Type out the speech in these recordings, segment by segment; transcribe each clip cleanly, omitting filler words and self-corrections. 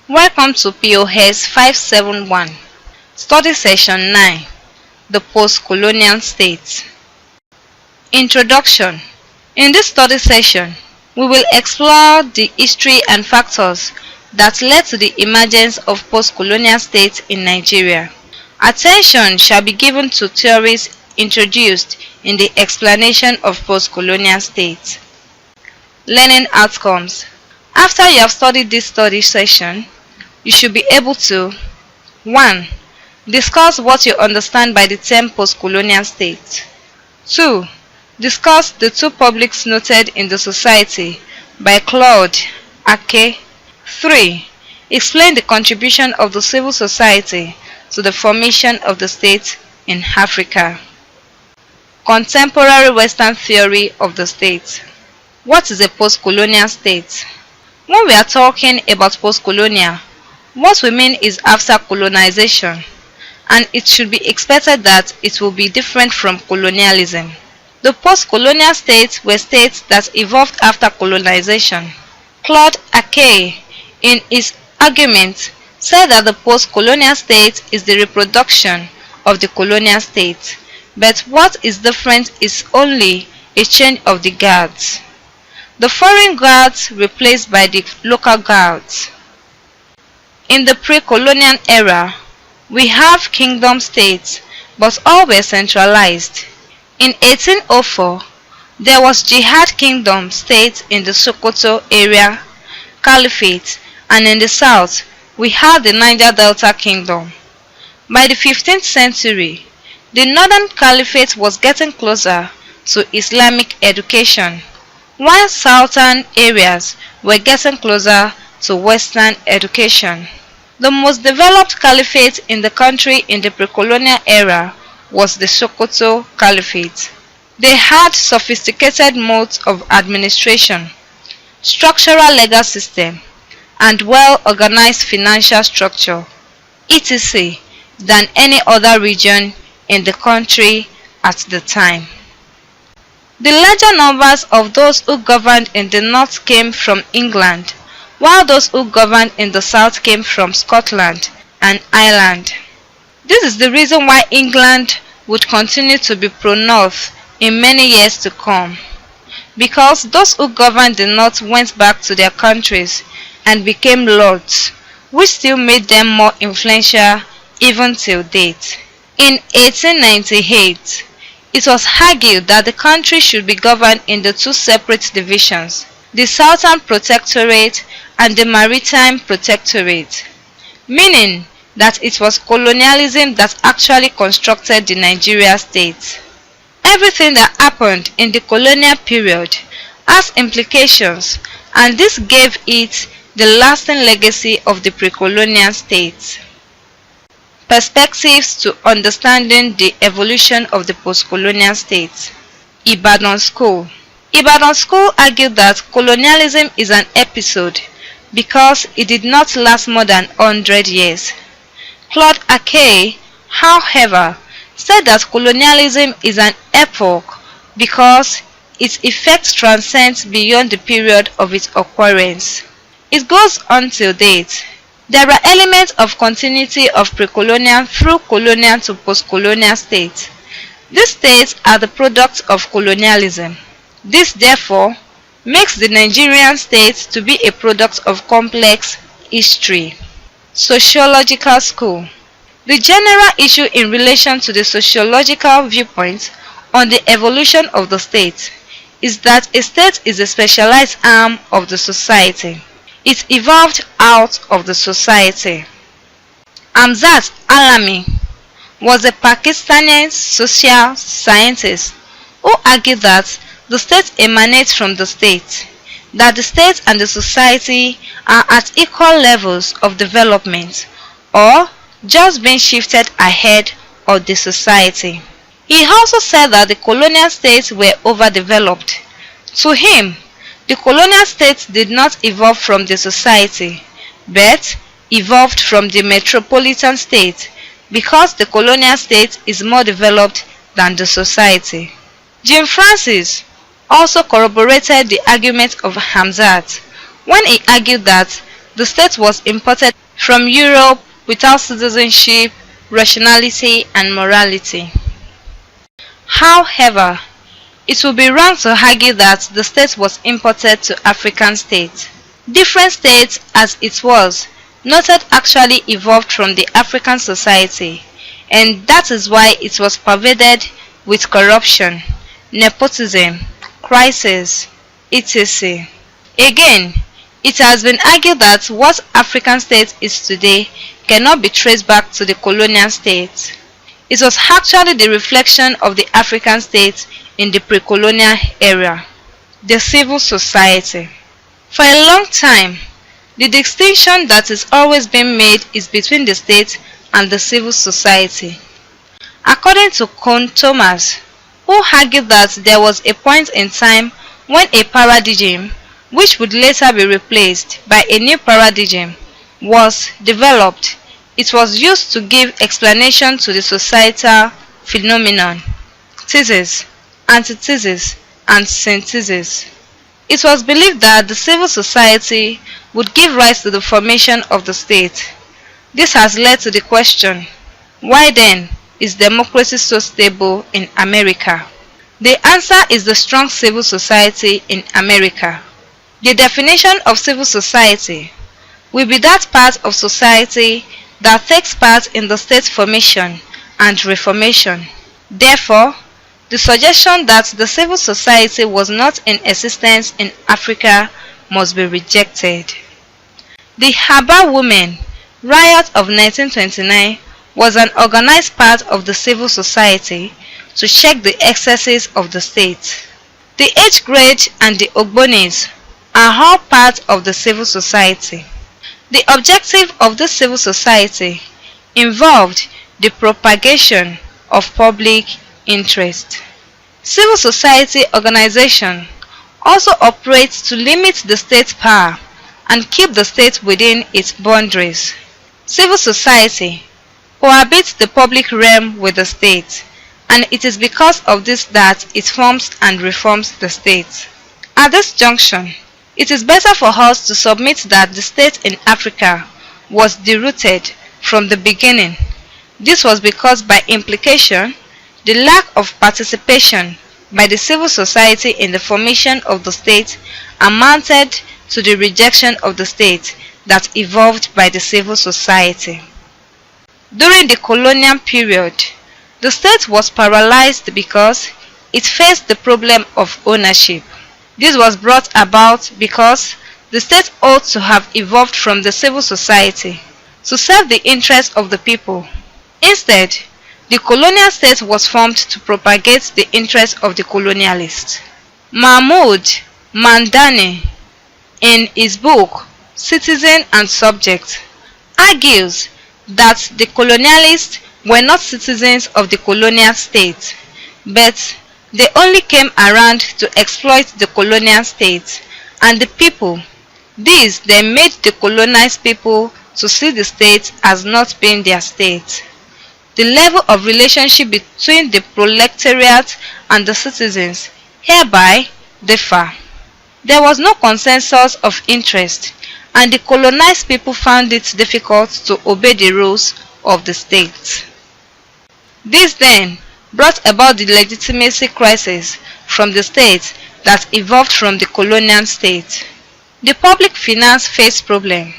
Welcome to POS 571, Study Session 9, The Post-Colonial State. Introduction. In this study session, we will explore the history and factors that led to the emergence of post-colonial states in Nigeria. Attention shall be given to theories introduced in the explanation of post-colonial states. Learning outcomes. After you have studied this study session, you should be able to 1. Discuss what you understand by the term post-colonial state. 2. Discuss the two publics noted in the society by Claude Ake. 3. Explain the contribution of the civil society to the formation of the state in Africa. Contemporary Western theory of the state. What is a post-colonial state? When we are talking about post-colonial, what we mean is after colonization, and it should be expected that it will be different from colonialism. The post-colonial states were states that evolved after colonization. Claude Ake, in his argument, said that the post-colonial state is the reproduction of the colonial state, but what is different is only a change of the guards. The foreign guards replaced by the local guards. In the pre-colonial era, we have kingdom states, but all were centralized. In 1804, there was Jihad Kingdom state in the Sokoto area, Caliphate, and in the south, we had the Niger Delta Kingdom. By the 15th century, the Northern Caliphate was getting closer to Islamic education, while southern areas were getting closer to Western education. The most developed caliphate in the country in the pre-colonial era was the Sokoto Caliphate. They had sophisticated modes of administration, structural legal system, and well-organized financial structure, etc., than any other region in the country at the time. The larger numbers of those who governed in the north came from England, while those who governed in the south came from Scotland and Ireland. This is the reason why England would continue to be pro-north in many years to come, because those who governed the north went back to their countries and became lords, which still made them more influential even till date. In 1898, it was argued that the country should be governed in the two separate divisions, the Southern Protectorate and the Maritime Protectorate, meaning that it was colonialism that actually constructed the Nigeria state. Everything that happened in the colonial period has implications, and this gave it the lasting legacy of the pre-colonial state. Perspectives to understanding the evolution of the post-colonial state. Ibadan School. Ibadan School argued that colonialism is an episode because it did not last more than 100 years. Claude Ake, however, said that colonialism is an epoch because its effects transcend beyond the period of its occurrence. It goes on till date. There are elements of continuity of pre-colonial through colonial to post-colonial states. These states are the products of colonialism. This, therefore, makes the Nigerian state to be a product of complex history. Sociological School. The general issue in relation to the sociological viewpoint on the evolution of the state is that a state is a specialized arm of the society. It evolved out of the society. Hamzat Alami was a Pakistani social scientist who argued that the state emanates from the state, that the state and the society are at equal levels of development, or just being shifted ahead of the society. He also said that the colonial states were overdeveloped. To him, the colonial states did not evolve from the society, but evolved from the metropolitan state because the colonial state is more developed than the society. Jim Francis also corroborated the argument of Hamzat when he argued that the state was imported from Europe without citizenship, rationality, and morality. However, it would be wrong to argue that the state was imported to African states. Different states, as it was noted, actually evolved from the African society, and that is why it was pervaded with corruption, nepotism, crisis, etc. Again, it has been argued that what African state is today cannot be traced back to the colonial state. It was actually the reflection of the African state in the pre-colonial era, the civil society. For a long time, the distinction that is always being made is between the state and the civil society. According to Cone Thomas, who argued that there was a point in time when a paradigm, which would later be replaced by a new paradigm, was developed, it was used to give explanation to the societal phenomenon, thesis, antithesis, and synthesis. It was believed that the civil society would give rise to the formation of the state. This has led to the question, why then is democracy so stable in America? The answer is the strong civil society in America. The definition of civil society will be that part of society that takes part in the state formation and reformation. Therefore, the suggestion that the civil society was not in existence in Africa must be rejected. The Haba Women riot of 1929 was an organized part of the civil society to check the excesses of the state. The Age Grade and the Ogbonis are all part of the civil society. The objective of the civil society involved the propagation of public interest. Civil society organization also operates to limit the state's power and keep the state within its boundaries. Civil society cohabits the public realm with the state, and it is because of this that it forms and reforms the state. At this junction, it is better for us to submit that the state in Africa was derooted from the beginning. This was because, by implication, the lack of participation by the civil society in the formation of the state amounted to the rejection of the state that evolved by the civil society. During the colonial period, the state was paralyzed because it faced the problem of ownership. This was brought about because the state ought to have evolved from the civil society to serve the interests of the people. Instead, the colonial state was formed to propagate the interests of the colonialists. Mahmoud Mandani, in his book Citizen and Subject, argues that the colonialists were not citizens of the colonial state, but they only came around to exploit the colonial state and the people. This then made the colonized people to see the state as not being their state. The level of relationship between the proletariat and the citizens hereby differ. There was no consensus of interest, and the colonized people found it difficult to obey the rules of the state. This then brought about the legitimacy crisis from the state that evolved from the colonial state. The public finance faced problem,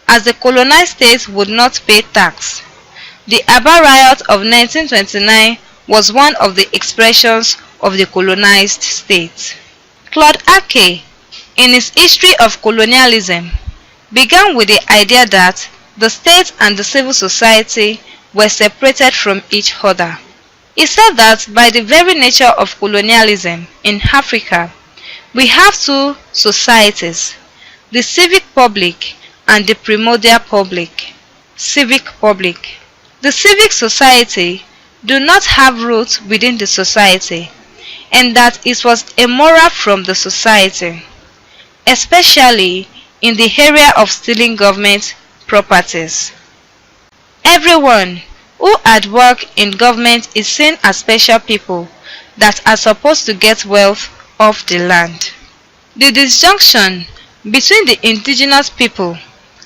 as the colonized states would not pay tax. The Aba riot of 1929 was one of the expressions of the colonized state. Claude Ake, in his History of Colonialism, began with the idea that the state and the civil society were separated from each other. He said that by the very nature of colonialism in Africa, we have two societies, the civic public and the primordial public. Civic public. The civic society do not have roots within the society, and that it was immoral from the society, especially in the area of stealing government properties. Everyone who had worked in government is seen as special people that are supposed to get wealth off the land. The disjunction between the indigenous people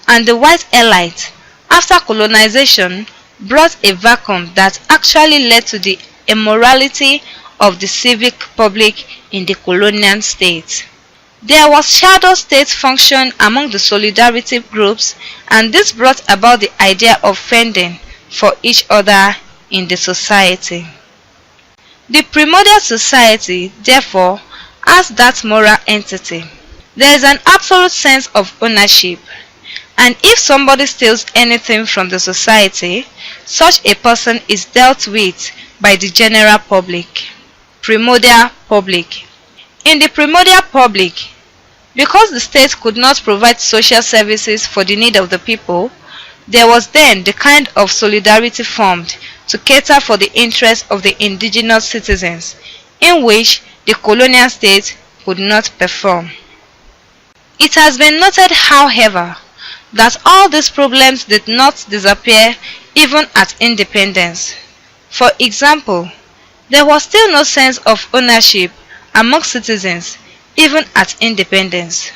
and the white elite after colonization brought a vacuum that actually led to the immorality of the civic public in the colonial state. There was shadow state function among the solidarity groups, and this brought about the idea of fending for each other in the society. The primordial society, therefore, has that moral entity. There is an absolute sense of ownership, and if somebody steals anything from the society, such a person is dealt with by the general public. Primordial public. In the primordial public, because the state could not provide social services for the need of the people, there was then the kind of solidarity formed to cater for the interests of the indigenous citizens, in which the colonial state could not perform. It has been noted, however, that all these problems did not disappear even at independence. For example, there was still no sense of ownership among citizens even at independence.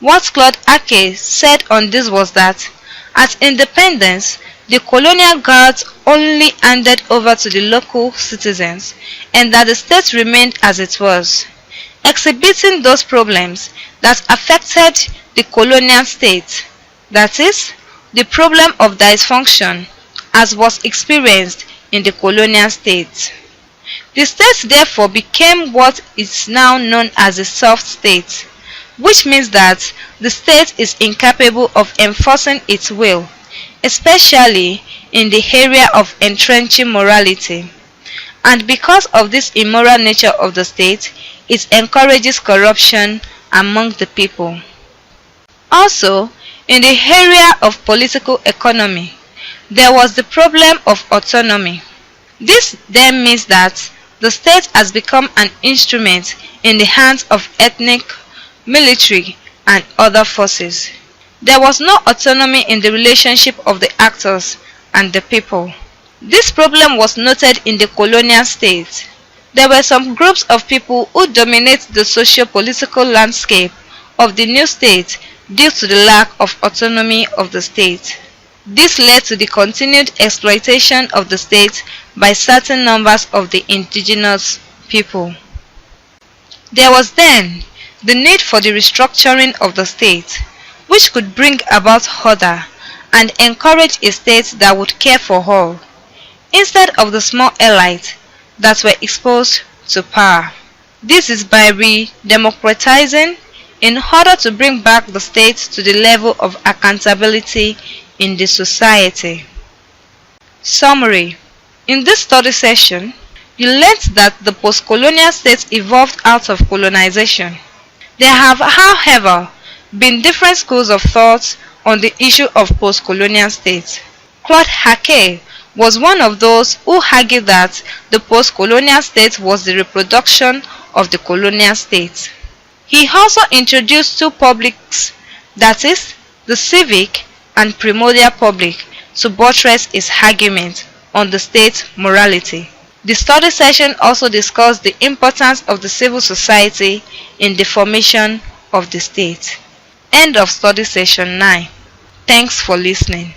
What Claude Ake said on this was that at independence, the colonial guards only handed over to the local citizens, and that the state remained as it was, exhibiting those problems that affected the colonial state, that is, the problem of dysfunction as was experienced in the colonial state. The state therefore became what is now known as a soft state, which means that the state is incapable of enforcing its will, especially in the area of entrenching morality. And because of this immoral nature of the state, it encourages corruption among the people. Also, in the area of political economy, there was the problem of autonomy. This then means that the state has become an instrument in the hands of ethnic, military, and other forces. There was no autonomy in the relationship of the actors and the people. This problem was noted in the colonial state. There were some groups of people who dominate the socio-political landscape of the new state due to the lack of autonomy of the state. This led to the continued exploitation of the state by certain numbers of the indigenous people. There was then the need for the restructuring of the state, which could bring about order and encourage a state that would care for all, instead of the small elite that were exposed to power. This is by re-democratizing in order to bring back the state to the level of accountability in the society. Summary. In this study session, you learned that the post-colonial state evolved out of colonization. There have, however, been different schools of thought on the issue of post-colonial states. Claude Ake was one of those who argued that the post-colonial state was the reproduction of the colonial state. He also introduced two publics, that is, the civic and primordial public, to buttress his argument on the state morality. The study session also discussed the importance of the civil society in the formation of the state. End of study session 9. Thanks for listening.